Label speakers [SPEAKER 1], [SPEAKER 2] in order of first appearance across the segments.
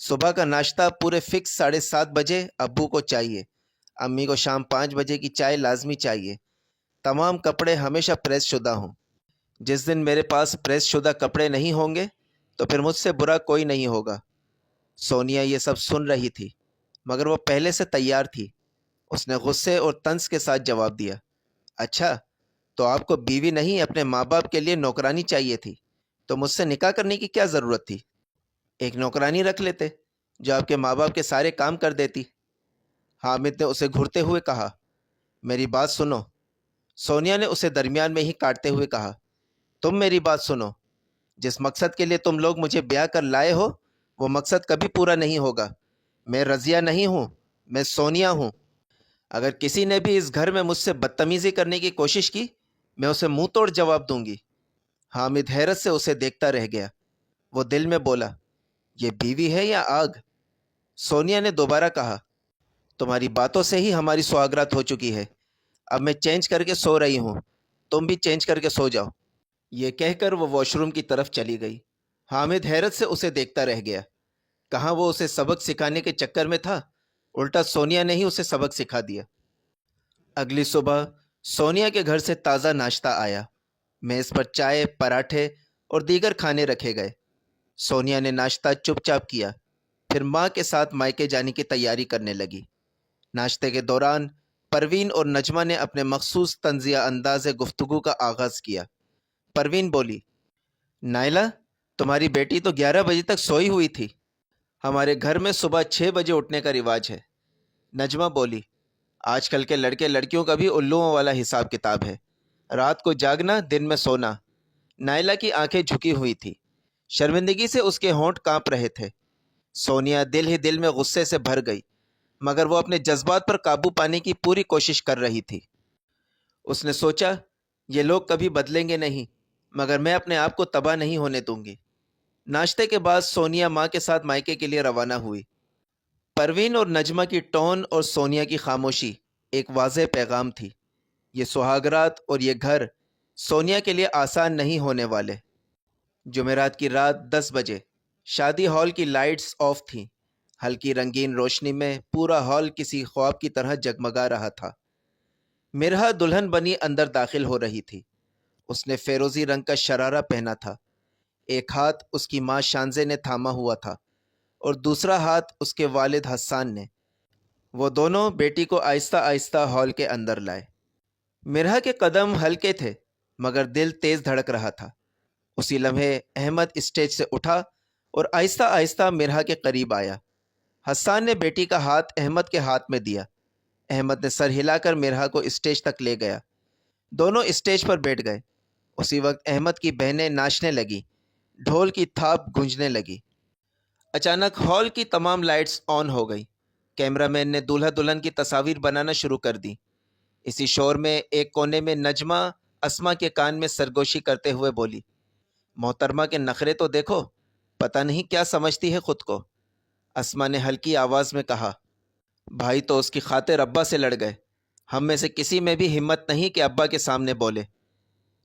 [SPEAKER 1] صبح کا ناشتہ پورے فکس 7:30 بجے ابو کو چاہیے، امی کو شام 5 بجے کی چائے لازمی چاہیے، تمام کپڑے ہمیشہ پریس شدہ ہوں۔ جس دن میرے پاس پریس شدہ کپڑے نہیں ہوں گے تو پھر مجھ سے برا کوئی نہیں ہوگا۔ سونیا یہ سب سن رہی تھی مگر وہ پہلے سے تیار تھی۔ اس نے غصے اور طنز کے ساتھ جواب دیا، اچھا تو آپ کو بیوی نہیں اپنے ماں باپ کے لیے نوکرانی چاہیے تھی، تو مجھ سے نکاح کرنے کی کیا ضرورت تھی؟ ایک نوکرانی رکھ لیتے جو آپ کے ماں باپ کے سارے کام کر دیتی۔ حامد نے اسے گھرتے ہوئے کہا، میری بات سنو۔ سونیا نے اسے درمیان میں ہی کاٹتے ہوئے کہا، تم میری بات سنو، جس مقصد کے لیے تم لوگ مجھے بیاہ کر لائے ہو وہ مقصد کبھی پورا نہیں ہوگا۔ میں رضیہ نہیں ہوں، میں سونیا ہوں۔ اگر کسی نے بھی اس گھر میں مجھ سے بدتمیزی کرنے کی کوشش کی میں اسے منہ توڑ جواب دوں گی۔ حامد حیرت سے اسے دیکھتا رہ گیا۔ وہ دل میں بولا، یہ بیوی ہے یا آگ؟ سونیا نے دوبارہ کہا، تمہاری باتوں سے ہی ہماری سہاگرات ہو چکی ہے، اب میں چینج کر کے سو رہی ہوں، تم بھی چینج کر کے سو جاؤ۔ یہ کہہ کر وہ واش روم کی طرف چلی گئی۔ حامد حیرت سے اسے دیکھتا رہ گیا۔ کہاں وہ اسے سبق سکھانے کے چکر میں تھا، الٹا سونیا نے ہی اسے سبق سکھا دیا۔ اگلی صبح سونیا کے گھر سے تازہ ناشتہ آیا۔ میز پر چائے، پراٹھے اور دیگر کھانے رکھے گئے۔ سونیا نے ناشتہ چپ چاپ کیا، پھر ماں کے ساتھ مائکے جانے کی تیاری کرنے لگی۔ ناشتے کے دوران پروین اور نجمہ نے اپنے مخصوص طنزیہ انداز گفتگو کا آغاز کیا۔ پروین بولی، نائلہ تمہاری بیٹی تو 11 بجے تک سوئی ہوئی تھی، ہمارے گھر میں صبح 6 بجے اٹھنے کا رواج ہے۔ نجمہ بولی، آج کل کے لڑکے لڑکیوں کا بھی الوؤں والا حساب کتاب ہے، رات کو جاگنا دن میں سونا۔ نائلہ کی آنکھیں جھکی ہوئی تھی، شرمندگی سے اس کے ہونٹ کانپ رہے تھے۔ سونیا دل ہی دل میں غصے سے بھر گئی مگر وہ اپنے جذبات پر قابو پانے کی پوری کوشش کر رہی تھی۔ اس نے سوچا، یہ لوگ کبھی بدلیں گے نہیں مگر میں اپنے آپ کو تباہ نہیں ہونے دوں گی۔ ناشتے کے بعد سونیا ماں کے ساتھ مائکے کے لیے روانہ ہوئی۔ پروین اور نجمہ کی ٹون اور سونیا کی خاموشی ایک واضح پیغام تھی، یہ سہاگرات اور یہ گھر سونیا کے لیے آسان نہیں ہونے والے۔ جمعرات کی رات 10 بجے شادی ہال کی لائٹس آف تھیں۔ ہلکی رنگین روشنی میں پورا ہال کسی خواب کی طرح جگمگا رہا تھا۔ مرحا دلہن بنی اندر داخل ہو رہی تھی۔ اس نے فیروزی رنگ کا شرارہ پہنا تھا، ایک ہاتھ اس کی ماں شانزے نے تھاما ہوا تھا اور دوسرا ہاتھ اس کے والد حسان نے۔ وہ دونوں بیٹی کو آہستہ آہستہ ہال کے اندر لائے۔ مرحا کے قدم ہلکے تھے مگر دل تیز دھڑک رہا تھا۔ اسی لمحے احمد اسٹیج سے اٹھا اور آہستہ آہستہ مرحا کے قریب آیا۔ حسان نے بیٹی کا ہاتھ احمد کے ہاتھ میں دیا۔ احمد نے سر ہلا کر مرحا کو اسٹیج تک لے گیا۔ دونوں اسٹیج پر بیٹھ گئے۔ اسی وقت احمد کی بہنیں ناچنے لگیں، ڈھول کی تھاپ گونجنے لگی۔ اچانک ہال کی تمام لائٹس آن ہو گئی۔ کیمرہ مین نے دولہا دلہن کی تصاویر بنانا شروع کر دی۔ اسی شور میں ایک کونے میں نجمہ اسما کے کان میں سرگوشی کرتے ہوئے بولی، محترمہ کے نخرے تو دیکھو، پتہ نہیں کیا سمجھتی ہے خود کو۔ اسما نے ہلکی آواز میں کہا، بھائی تو اس کی خاطر ابا سے لڑ گئے، ہم میں سے کسی میں بھی ہمت نہیں کہ ابا کے سامنے بولے۔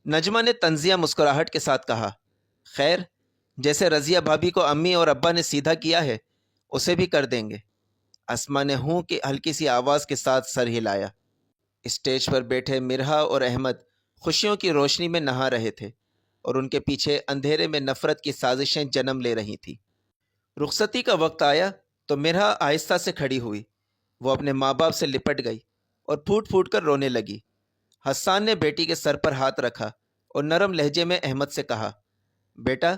[SPEAKER 1] نجمہ نے طنزیہ مسکراہٹ کے ساتھ کہا، خیر جیسے رضیہ بھابھی کو امی اور ابا نے سیدھا کیا ہے اسے بھی کر دیں گے۔ اسما نے ہوں کی ہلکی سی آواز کے ساتھ سر ہلایا۔ اسٹیج پر بیٹھے مرحا اور احمد خوشیوں کی روشنی میں نہا رہے تھے اور ان کے پیچھے اندھیرے میں نفرت کی سازشیں جنم لے رہی تھیں۔ رخصتی کا وقت آیا تو مرحا آہستہ سے کھڑی ہوئی۔ وہ اپنے ماں باپ سے لپٹ گئی اور پھوٹ پھوٹ کر رونے لگی۔ حسان نے بیٹی کے سر پر ہاتھ رکھا اور نرم لہجے میں احمد سے کہا، بیٹا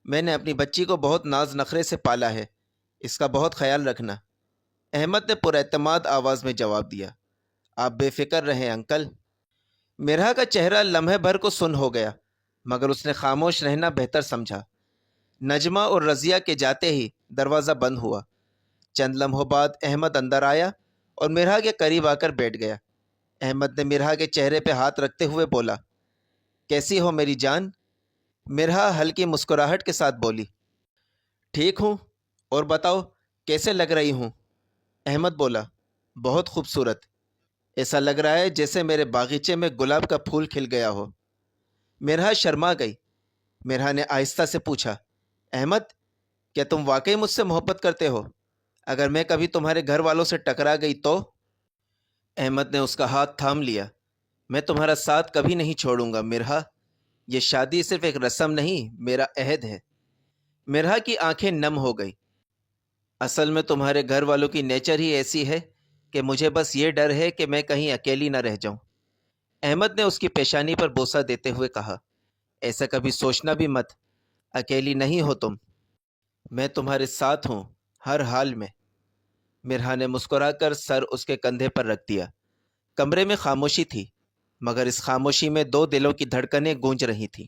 [SPEAKER 1] میں نے اپنی بچی کو بہت ناز نخرے سے پالا ہے، اس کا بہت خیال رکھنا۔ احمد نے پراعتماد آواز میں جواب دیا، آپ بے فکر رہیں انکل۔ مرحا کا چہرہ لمحے بھر کو سن ہو گیا مگر اس نے خاموش رہنا بہتر سمجھا۔ نجمہ اور رضیہ کے جاتے ہی دروازہ بند ہوا۔ چند لمحوں بعد احمد اندر آیا اور مرحا کے قریب آ کر بیٹھ گیا۔ احمد نے مرحا کے چہرے پہ ہاتھ رکھتے ہوئے بولا، کیسی ہو میری جان؟ مرحا ہلکی مسکراہٹ کے ساتھ بولی، ٹھیک ہوں، اور بتاؤ کیسے لگ رہی ہوں؟ احمد بولا، بہت خوبصورت، ایسا لگ رہا ہے جیسے میرے باغیچے میں گلاب کا پھول کھل گیا ہو۔ مرحا شرما گئی۔ مرحا نے آہستہ سے پوچھا، احمد کیا تم واقعی مجھ سے محبت کرتے ہو؟ اگر میں کبھی تمہارے گھر والوں سے ٹکرا گئی تو؟ احمد نے اس کا ہاتھ تھام لیا۔ میں تمہارا ساتھ کبھی نہیں چھوڑوں گا مرہا، یہ شادی صرف ایک رسم نہیں، میرا عہد ہے۔ مرہا کی آنکھیں نم ہو گئی۔ اصل میں تمہارے گھر والوں کی نیچر ہی ایسی ہے کہ مجھے بس یہ ڈر ہے کہ میں کہیں اکیلی نہ رہ جاؤں۔ احمد نے اس کی پیشانی پر بوسہ دیتے ہوئے کہا، ایسا کبھی سوچنا بھی مت، اکیلی نہیں ہو تم، میں تمہارے ساتھ ہوں ہر حال میں۔ مرہا نے مسکرا کر سر اس کے کندھے پر رکھ دیا۔ کمرے میں خاموشی تھی، مگر اس خاموشی میں دو دلوں کی دھڑکنیں گونج رہی تھیں۔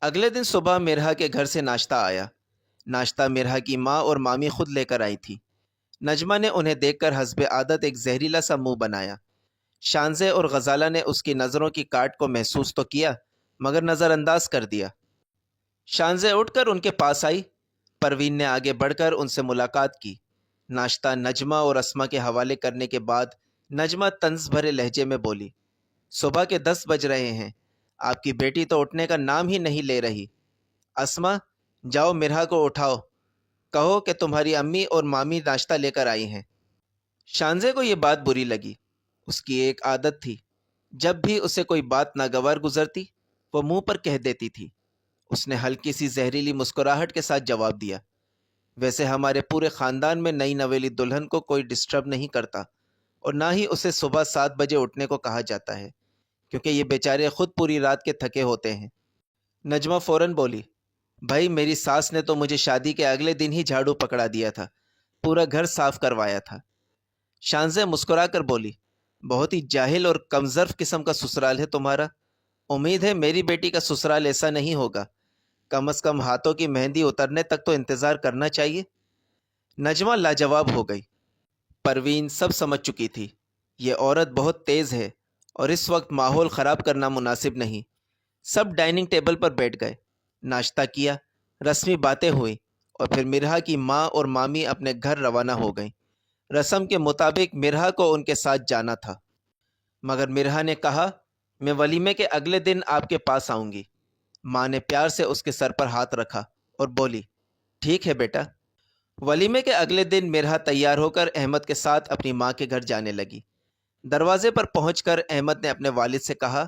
[SPEAKER 1] اگلے دن صبح مرہا کے گھر سے ناشتہ آیا۔ ناشتہ مرہا کی ماں اور مامی خود لے کر آئی تھی۔ نجمہ نے انہیں دیکھ کر حسب عادت ایک زہریلا سا منہ بنایا۔ شانزے اور غزالہ نے اس کی نظروں کی کاٹ کو محسوس تو کیا، مگر نظر انداز کر دیا۔ شانزے اٹھ کر ان کے پاس آئی۔ پروین نے آگے بڑھ کر ان سے ملاقات کی۔ ناشتہ نجمہ اور اسما کے حوالے کرنے کے بعد نجمہ طنز بھرے لہجے میں بولی، صبح کے 10 بج رہے ہیں، آپ کی بیٹی تو اٹھنے کا نام ہی نہیں لے رہی۔ اسما، جاؤ مرہا کو اٹھاؤ، کہو کہ تمہاری امی اور مامی ناشتہ لے کر آئی ہیں۔ شانزے کو یہ بات بری لگی۔ اس کی ایک عادت تھی، جب بھی اسے کوئی بات ناگوار گزرتی وہ منہ پر کہہ دیتی تھی۔ اس نے ہلکی سی زہریلی مسکراہٹ کے ساتھ جواب دیا، ویسے ہمارے پورے خاندان میں نئی نویلی دلہن کو کوئی ڈسٹرب نہیں کرتا، اور نہ ہی اسے صبح 7 بجے اٹھنے کو کہا جاتا ہے، کیونکہ یہ بیچارے خود پوری رات کے تھکے ہوتے ہیں۔ نجمہ فوراً بولی، بھائی میری ساس نے تو مجھے شادی کے اگلے دن ہی جھاڑو پکڑا دیا تھا، پورا گھر صاف کروایا تھا۔ شانزے مسکرا کر بولی، بہت ہی جاہل اور کمظرف قسم کا سسرال ہے تمہارا۔ امید ہے میری بیٹی کا سسرال ایسا نہیں ہوگا، کم از کم ہاتھوں کی مہندی اترنے تک تو انتظار کرنا چاہیے۔ نجمہ لاجواب ہو گئی۔ پروین سب سمجھ چکی تھی، یہ عورت بہت تیز ہے اور اس وقت ماحول خراب کرنا مناسب نہیں۔ سب ڈائننگ ٹیبل پر بیٹھ گئے، ناشتہ کیا، رسمی باتیں ہوئیں، اور پھر مرہا کی ماں اور مامی اپنے گھر روانہ ہو گئیں۔ رسم کے مطابق مرہا کو ان کے ساتھ جانا تھا، مگر مرہا نے کہا، میں ولیمے کے اگلے دن آپ کے پاس آؤں گی۔ ماں نے پیار سے اس کے سر پر ہاتھ رکھا اور بولی، ٹھیک ہے بیٹا۔ ولیمے کے اگلے دن مرہا تیار ہو کر احمد کے ساتھ اپنی ماں کے گھر جانے لگی۔ دروازے پر پہنچ کر احمد نے اپنے والد سے کہا،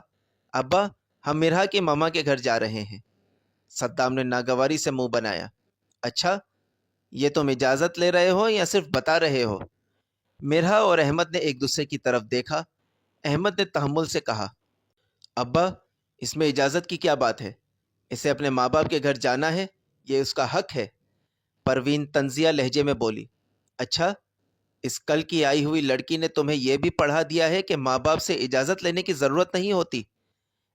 [SPEAKER 1] ابا، ہم مرہا کی ماما کے گھر جا رہے ہیں۔ صدام نے ناگواری سے منہ بنایا، اچھا، یہ تم اجازت لے رہے ہو یا صرف بتا رہے ہو؟ مرہا اور احمد نے ایک دوسرے کی طرف دیکھا۔ احمد نے تحمل سے کہا، ابا، اس میں اجازت کی کیا بات ہے؟ اسے اپنے ماں باپ کے گھر جانا ہے، یہ اس کا حق ہے۔ پروین طنزیہ لہجے میں بولی، اچھا، اس کل کی آئی ہوئی لڑکی نے تمہیں یہ بھی پڑھا دیا ہے کہ ماں باپ سے اجازت لینے کی ضرورت نہیں ہوتی؟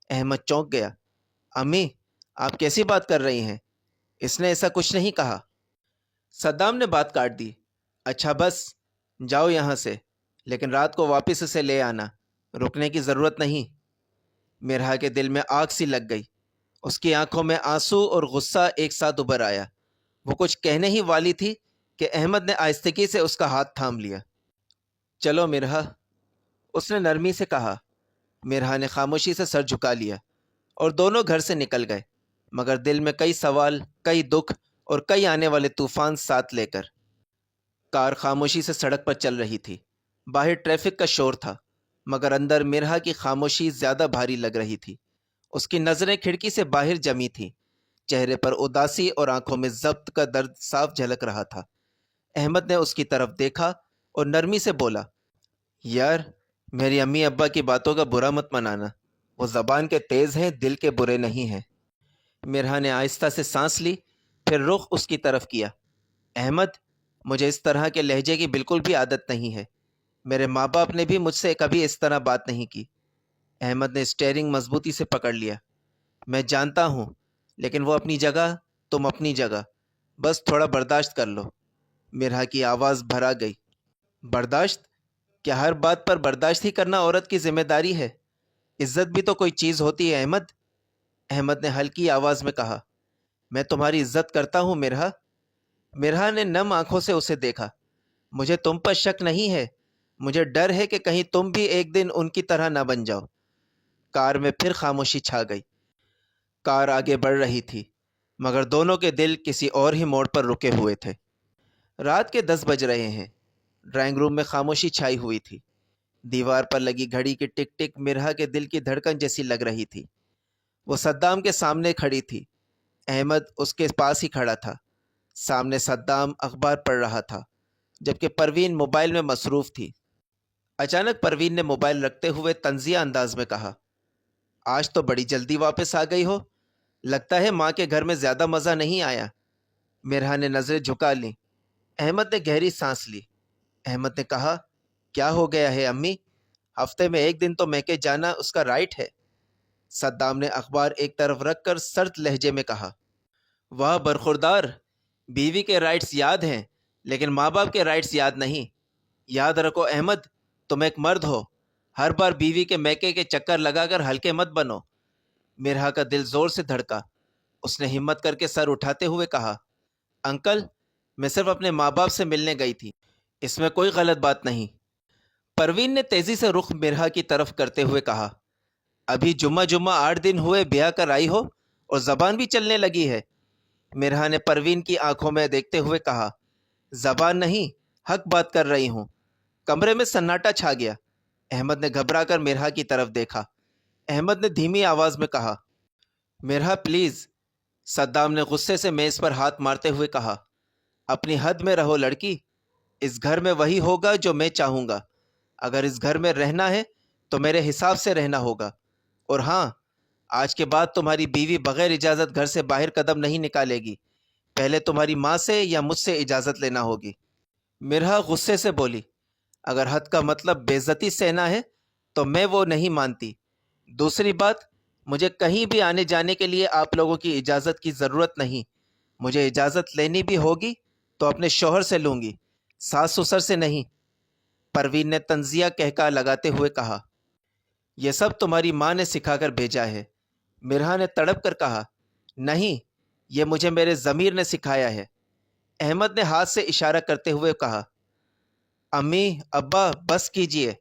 [SPEAKER 1] احمد چونک گیا، امی، آپ کیسی بات کر رہی ہیں؟ اس نے ایسا کچھ نہیں کہا۔ صدام نے بات کاٹ دی، اچھا بس، جاؤ یہاں سے، لیکن رات کو واپس اسے لے آنا، رکنے کی ضرورت نہیں۔ مرہا کے دل میں آگ سی لگ گئی۔ اس کی آنکھوں میں آنسو اور غصہ ایک ساتھ ابھر آیا۔ وہ کچھ کہنے ہی والی تھی کہ احمد نے آہستگی سے اس کا ہاتھ تھام لیا۔ چلو مرہا، اس نے نرمی سے کہا۔ مرہا نے خاموشی سے سر جھکا لیا اور دونوں گھر سے نکل گئے، مگر دل میں کئی سوال، کئی دکھ اور کئی آنے والے طوفان ساتھ لے کر۔ کار خاموشی سے سڑک پر چل رہی تھی۔ باہر ٹریفک کا شور تھا، مگر اندر مرہا کی خاموشی زیادہ بھاری لگ رہی تھی۔ اس کی نظریں کھڑکی سے باہر جمی تھیں، چہرے پر اداسی اور آنکھوں میں ضبط کا درد صاف جھلک رہا تھا۔ احمد نے اس کی طرف دیکھا اور نرمی سے بولا، یار، میری امی ابا کی باتوں کا برا مت منانا، وہ زبان کے تیز ہیں، دل کے برے نہیں ہیں۔ مرہا نے آہستہ سے سانس لی، پھر رخ اس کی طرف کیا۔ احمد، مجھے اس طرح کے لہجے کی بالکل بھی عادت نہیں ہے، میرے ماں باپ نے بھی مجھ سے کبھی اس طرح بات نہیں کی۔ احمد نے اسٹیئرنگ مضبوطی سے پکڑ لیا۔ میں جانتا ہوں، لیکن وہ اپنی جگہ، تم اپنی جگہ، بس تھوڑا برداشت کر لو۔ مرہا کی آواز بھرا گئی۔ برداشت؟ کیا ہر بات پر برداشت ہی کرنا عورت کی ذمہ داری ہے؟ عزت بھی تو کوئی چیز ہوتی ہے احمد۔ احمد نے ہلکی آواز میں کہا، میں تمہاری عزت کرتا ہوں مرہا۔ مرہا نے نم آنکھوں سے اسے دیکھا۔ مجھے تم پر شک نہیں ہے، مجھے ڈر ہے کہ کہیں تم بھی ایک دن ان کی طرح نہ بن جاؤ۔ کار میں پھر خاموشی چھا گئی۔ کار آگے بڑھ رہی تھی۔ مگر دونوں کے دل کسی اور ہی موڑ پر رکے ہوئے تھے۔ رات کے 10 بج رہے ہیں۔ ڈرائنگ روم میں خاموشی چھائی ہوئی تھی۔ دیوار پر لگی گھڑی کی ٹک ٹک مرحا کے دل کی دھڑکن جیسی لگ رہی تھی۔ وہ صدام کے سامنے کھڑی تھی۔ احمد اس کے پاس ہی کھڑا تھا۔ سامنے صدام اخبار پڑھ رہا تھا، جبکہ پروین موبائل میں مصروف تھی۔ اچانک پروین نے موبائل رکھتے ہوئے طنزیہ انداز میں کہا، آج تو بڑی جلدی واپس آ گئی ہو، لگتا ہے ماں کے گھر میں زیادہ مزہ نہیں آیا۔ مرحا نے نظریں جھکا لیں۔ احمد نے گہری سانس لی۔ احمد نے کہا، کیا ہو گیا ہے امی؟ ہفتے میں ایک دن تو میکے جانا اس کا رائٹ ہے۔ صدام نے اخبار ایک طرف رکھ کر سرد لہجے میں کہا، واہ برخوردار، بیوی کے رائٹس یاد ہیں لیکن ماں باپ کے رائٹس یاد نہیں۔ یاد رکھو احمد، تم ایک مرد ہو، ہر بار بیوی کے میکے کے چکر لگا کر ہلکے مت بنو۔ مرحا کا دل زور سے دھڑکا۔ اس نے ہمت کر کے سر اٹھاتے ہوئے کہا، انکل، میں صرف اپنے ماں باپ سے ملنے گئی تھی، اس میں کوئی غلط بات نہیں۔ پروین نے تیزی سے رخ مرحا کی طرف کرتے ہوئے کہا، ابھی جمعہ 8 دن ہوئے بیاہ کر آئی ہو اور زبان بھی چلنے لگی ہے۔ مرحا نے پروین کی آنکھوں میں دیکھتے ہوئے کہا، زبان نہیں، حق بات کر رہی ہوں۔ کمرے میں سناٹا چھا گیا۔ احمد نے گھبرا کر مرحا کی طرف دیکھا۔ احمد نے دھیمی آواز میں کہا، مرحا پلیز۔ صدام نے غصے سے میز پر ہاتھ مارتے ہوئے کہا، اپنی حد میں رہو لڑکی، اس گھر میں وہی ہوگا جو میں چاہوں گا۔ اگر اس گھر میں رہنا ہے تو میرے حساب سے رہنا ہوگا، اور ہاں، آج کے بعد تمہاری بیوی بغیر اجازت گھر سے باہر قدم نہیں نکالے گی، پہلے تمہاری ماں سے یا مجھ سے اجازت لینا ہوگی۔ مرحا غصے سے بولی، اگر حد کا مطلب بے عزتی سہنا ہے تو میں وہ نہیں مانتی۔ دوسری بات، مجھے کہیں بھی آنے جانے کے لیے آپ لوگوں کی اجازت کی ضرورت نہیں۔ مجھے اجازت لینی بھی ہوگی تو اپنے شوہر سے لوں گی، ساس سسر سے نہیں۔ پروین نے طنزیہ کہکا لگاتے ہوئے کہا، یہ سب تمہاری ماں نے سکھا کر بھیجا ہے۔ مرحا نے تڑپ کر کہا، نہیں، یہ مجھے میرے ضمیر نے سکھایا ہے۔ احمد نے ہاتھ سے اشارہ کرتے ہوئے کہا، امی ابا بس کیجئے،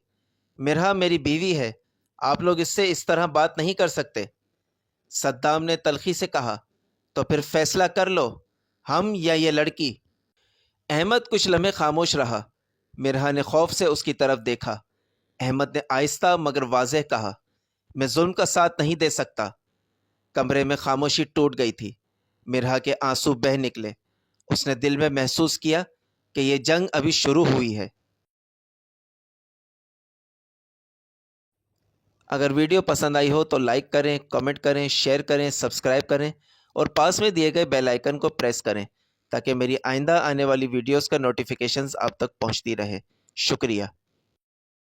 [SPEAKER 1] مرحا میری بیوی ہے، آپ لوگ اس سے اس طرح بات نہیں کر سکتے۔ صدام نے تلخی سے کہا، تو پھر فیصلہ کر لو، ہم یا یہ لڑکی۔ احمد کچھ لمحے خاموش رہا۔ مرحا نے خوف سے اس کی طرف دیکھا۔ احمد نے آہستہ مگر واضح کہا، میں ظلم کا ساتھ نہیں دے سکتا۔ کمرے میں خاموشی ٹوٹ گئی تھی۔ مرحا کے آنسو بہہ نکلے۔ اس نے دل میں محسوس کیا کہ یہ جنگ ابھی شروع ہوئی ہے۔ اگر ویڈیو پسند آئی ہو تو لائک کریں، کمنٹ کریں، شیئر کریں، سبسکرائب کریں اور پاس میں دیے گئے بیل آئیکن کو پریس کریں تاکہ میری آئندہ آنے والی ویڈیوز کا نوٹیفیکیشنز آپ تک پہنچتی رہے۔ شکریہ۔